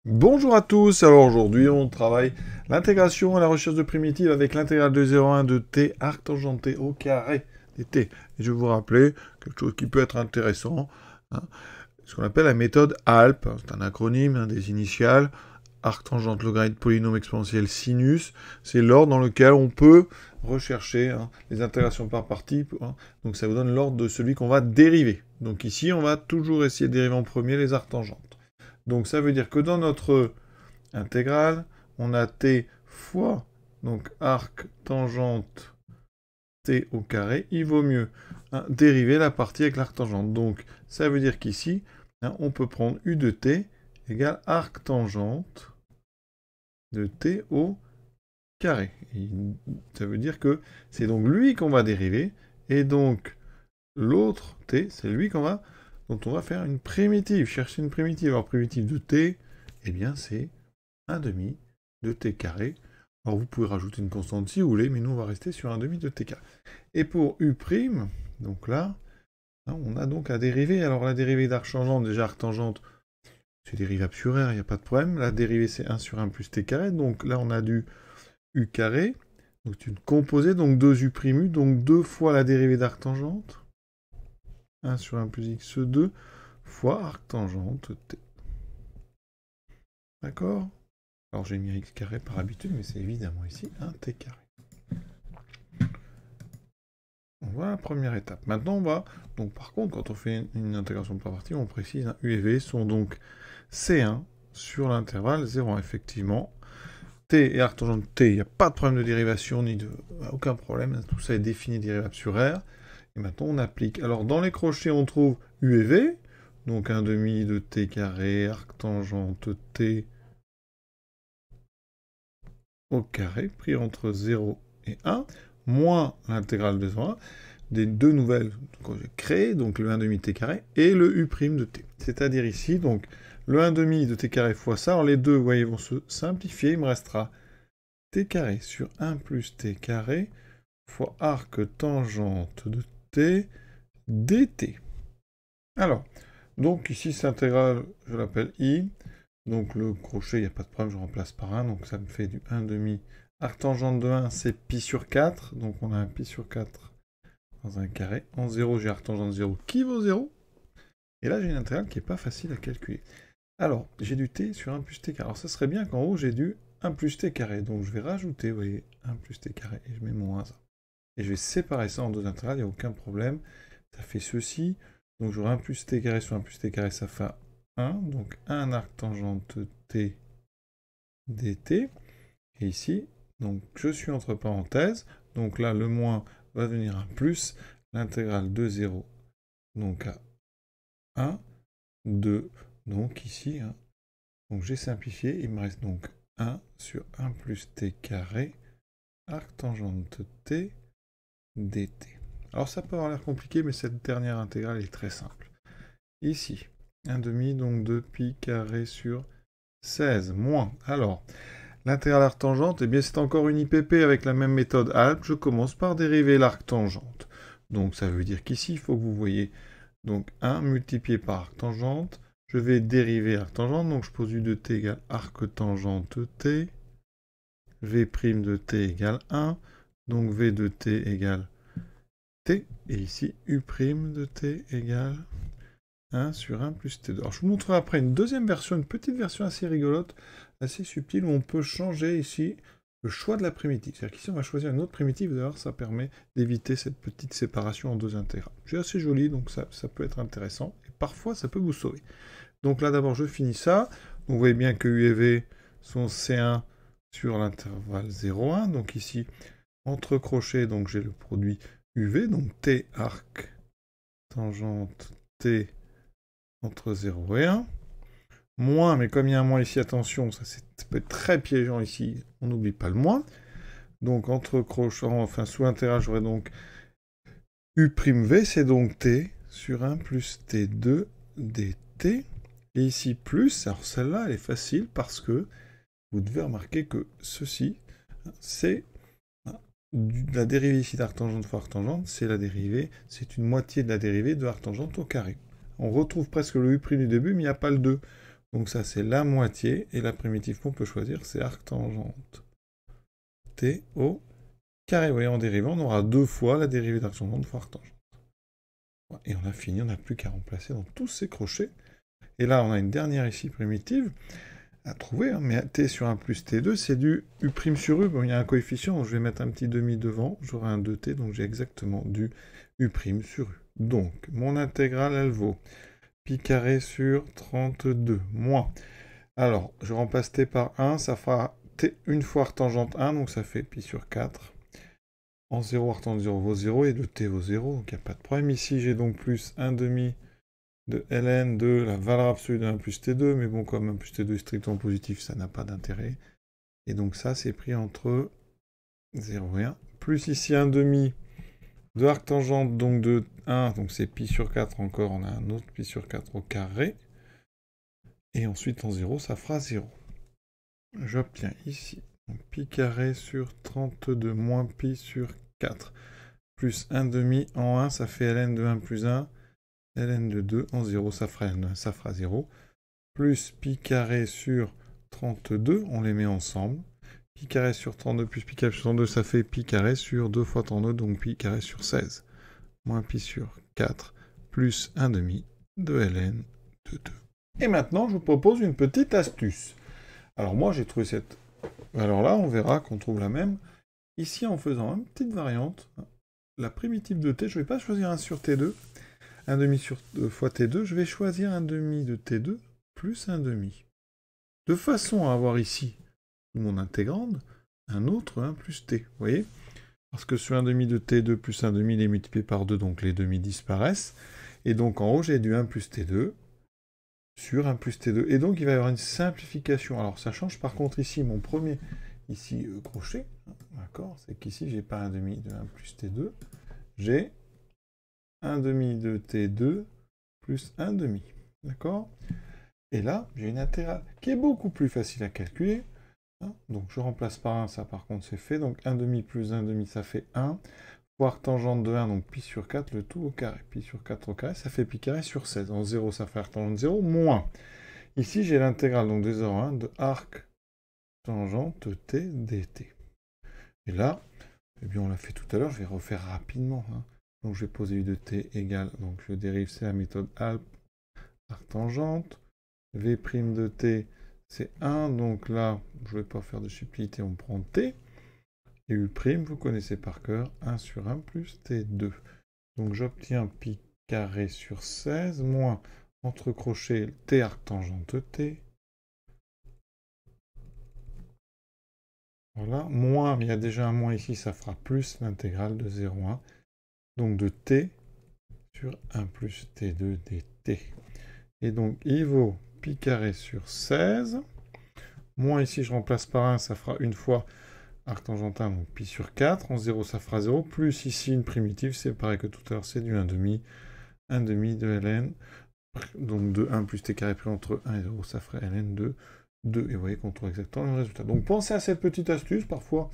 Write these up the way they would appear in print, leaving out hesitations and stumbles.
Bonjour à tous, alors aujourd'hui on travaille l'intégration et la recherche de primitives avec l'intégrale de 0,1 de t arc tangenté au carré dt. Et je vais vous rappeler quelque chose qui peut être intéressant, hein, ce qu'on appelle la méthode ALP, c'est un acronyme, des initiales, arc tangente logarithme polynôme exponentiel sinus, c'est l'ordre dans lequel on peut rechercher les intégrations par partie, donc ça vous donne l'ordre de celui qu'on va dériver. Donc ici on va toujours essayer de dériver en premier les arcs tangentes. Donc ça veut dire que dans notre intégrale, on a t fois donc arc tangente t au carré. Il vaut mieux dériver la partie avec l'arc tangente. Donc ça veut dire qu'ici, on peut prendre u de t égale arc tangente de t au carré. Et ça veut dire que c'est donc lui qu'on va dériver, et donc l'autre t, c'est lui dont on va faire une primitive, chercher une primitive. Alors primitive de t, eh bien c'est 1 demi de t carré. Alors vous pouvez rajouter une constante si vous voulez, mais nous on va rester sur 1 demi de t carré. Et pour u', donc là, on a donc la dérivée. Alors la dérivée d'arc tangente, déjà arc tangente, c'est dérivable sur r, il n'y a pas de problème. La dérivée c'est 1 sur 1 plus t carré, donc là on a du u carré, donc c'est une composée, donc 2u', donc 2 fois la dérivée d'arc tangente. 1 sur 1 plus x2 fois arc tangente t. D'accord? Alors j'ai mis x carré par habitude, mais c'est évidemment ici un t carré. Voilà la première étape. Maintenant on va, donc par contre, quand on fait une intégration par partie, on précise, u et v sont donc C1 sur l'intervalle 0,1. Effectivement, t et arc tangente t, il n'y a pas de problème de dérivation, ni de aucun problème, tout ça est défini dérivable sur r. Et maintenant on applique. Alors dans les crochets, on trouve u et v, donc 1 demi de t carré, arc tangente t au carré, pris entre 0 et 1, moins l'intégrale de 1, des deux nouvelles que j'ai créées, donc le 1 demi t carré et le u' de t. C'est-à-dire ici, donc, le 1 demi de t carré fois ça, alors les deux, vous voyez, vont se simplifier, il me restera t carré sur 1 plus t carré fois arc tangente de t dt. Alors, donc ici, cette intégrale, je l'appelle i, donc le crochet, il n'y a pas de problème, je remplace par 1, donc ça me fait du 1 demi. Arc tangente de 1, c'est pi sur 4, donc on a un pi sur 4 dans un carré. En 0, j'ai arc tangente 0 qui vaut 0. Et là, j'ai une intégrale qui n'est pas facile à calculer. Alors, j'ai du t sur 1 plus t carré. Alors ça serait bien qu'en haut, j'ai du 1 plus t carré. Donc je vais rajouter, vous voyez, 1 plus t carré, et je mets mon 1 ça. Et je vais séparer ça en deux intégrales, il n'y a aucun problème. Ça fait ceci. Donc j'aurai 1 plus t carré sur 1 plus t carré, ça fait 1. Donc 1 arc tangente t dt. Et ici, donc je suis entre parenthèses. Donc là, le moins va devenir un plus. L'intégrale de 0, donc à 1, 2, donc ici. Donc j'ai simplifié. Il me reste donc 1 sur 1 plus t carré, arc tangente t dt. Alors ça peut avoir l'air compliqué, mais cette dernière intégrale est très simple. Ici, 1 demi, donc 2 pi carré sur 16, moins. Alors, l'intégrale arc tangente, eh bien c'est encore une IPP avec la même méthode ALP. Je commence par dériver l'arc tangente. Donc ça veut dire qu'ici, il faut que vous voyez donc 1 multiplié par arc tangente. Je vais dériver arc tangente, donc je pose u de t égale arc tangente t. V' de t égale 1. Donc v de t égale t. Et ici, u' de t égale 1 sur 1 plus t2. Alors je vous montrerai après une deuxième version, une petite version assez rigolote, assez subtile, où on peut changer ici le choix de la primitive. C'est-à-dire qu'ici on va choisir une autre primitive, d'ailleurs ça permet d'éviter cette petite séparation en deux intégrales. C'est assez joli, donc ça peut être intéressant, et parfois ça peut vous sauver. Donc là d'abord je finis ça, donc vous voyez bien que u et v sont C1 sur l'intervalle 0,1, donc ici entre crochets, donc j'ai le produit uv, donc t arc tangente t entre 0 et 1, moins, mais comme il y a un moins ici, attention, ça peut être très piégeant ici, on n'oublie pas le moins. Donc entre crochets, enfin sous l'intégrale, j'aurai donc u'v, c'est donc t sur 1 plus t2 dt. Et ici plus, alors celle-là, elle est facile parce que vous devez remarquer que ceci, c'est la dérivée ici d'arc tangente fois arc tangente, c'est la dérivée, c'est une moitié de la dérivée de arc tangente au carré. On retrouve presque le u' du début, mais il n'y a pas le 2. Donc ça, c'est la moitié. Et la primitive qu'on peut choisir, c'est arctangente t au carré. Vous voyez, en dérivant, on aura 2 fois la dérivée d'arctangente fois arctangente. Et on a fini, on n'a plus qu'à remplacer dans tous ces crochets. Et là, on a une dernière ici primitive à trouver, hein, mais t sur 1 plus t2, c'est du u' sur u. Bon, il y a un coefficient, donc je vais mettre un petit demi devant, j'aurai un 2t, donc j'ai exactement du u' sur u. Donc, mon intégrale, elle vaut pi carré sur 32 moins. Alors, je remplace t par 1, ça fera t une fois arctangente 1, donc ça fait pi sur 4. En 0, arctangente 0 vaut 0, et de t vaut 0, donc il n'y a pas de problème. Ici, j'ai donc plus 1 demi de ln de la valeur absolue de 1 plus t2, mais bon, comme 1 plus t2 est strictement positif, ça n'a pas d'intérêt. Et donc ça, c'est pris entre 0 et 1. Plus ici 1 demi de arctangente, donc de 1, donc c'est pi sur 4 encore, on a un autre pi sur 4 au carré. Et ensuite, en 0, ça fera 0. J'obtiens ici pi carré sur 32 moins pi sur 4. Plus 1 demi en 1, ça fait ln de 1 plus 1. ln de 2 en 0, ça fera 0. Plus pi carré sur 32, on les met ensemble. Pi carré sur 32 plus pi carré sur 32, ça fait pi carré sur 2 fois 32, donc pi carré sur 16. Moins pi sur 4, plus 1 demi de ln de 2. Et maintenant, je vous propose une petite astuce. Alors moi, j'ai trouvé cette... Alors là, on verra qu'on trouve la même. Ici, en faisant une petite variante, la primitive de t, je ne vais pas choisir 1 sur t2, 1 demi sur fois t2, je vais choisir 1 demi de t2 plus 1 demi. De façon à avoir ici mon intégrande, un autre 1 plus t, vous voyez? Parce que sur 1 demi de t2 plus 1 demi, il est multiplié par 2, donc les demi disparaissent. Et donc en haut, j'ai du 1 plus t2 sur 1 plus t2. Et donc il va y avoir une simplification. Alors ça change par contre ici, mon premier ici crochet, d'accord? C'est qu'ici, j'ai pas 1 demi de 1 plus t2, j'ai 1 demi de t2 plus 1 demi, d'accord? Et là, j'ai une intégrale qui est beaucoup plus facile à calculer. Hein, donc je remplace par 1, ça par contre c'est fait. Donc 1 demi plus 1 demi, ça fait 1. Fois arctangente de 1, donc pi sur 4, le tout au carré. Pi sur 4 au carré, ça fait pi carré sur 16. En 0, ça fait arctangente 0, moins. Ici, j'ai l'intégrale donc de 0 à 1 de arctangente t dt. Et là, eh bien, on l'a fait tout à l'heure, je vais refaire rapidement. Hein. Donc je vais poser u de t égale, donc je dérive, c'est la méthode Alp, arctangente. V' de t, c'est 1, donc là, je ne vais pas faire de subtilité, on prend t. Et u', vous connaissez par cœur, 1 sur 1 plus t2. Donc j'obtiens pi carré sur 16, moins, entre crochets, t arctangente t. Voilà, moins, il y a déjà un moins ici, ça fera plus l'intégrale de 0,1. Donc de t sur 1 plus t2 dt. Et donc il vaut pi carré sur 16. Moins ici, je remplace par 1, ça fera une fois arctangente 1, donc pi sur 4. En 0, ça fera 0. Plus ici, une primitive, c'est pareil que tout à l'heure, c'est du 1 demi. 1 demi de ln. Donc de 1 plus t carré pris entre 1 et 0, ça ferait ln de 2. Et vous voyez qu'on trouve exactement le résultat. Donc pensez à cette petite astuce. Parfois,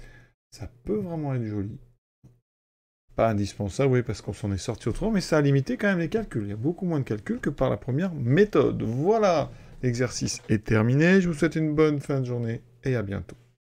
ça peut vraiment être joli. Pas indispensable, oui, parce qu'on s'en est sorti autrement, mais ça a limité quand même les calculs. Il y a beaucoup moins de calculs que par la première méthode. Voilà, l'exercice est terminé. Je vous souhaite une bonne fin de journée et à bientôt.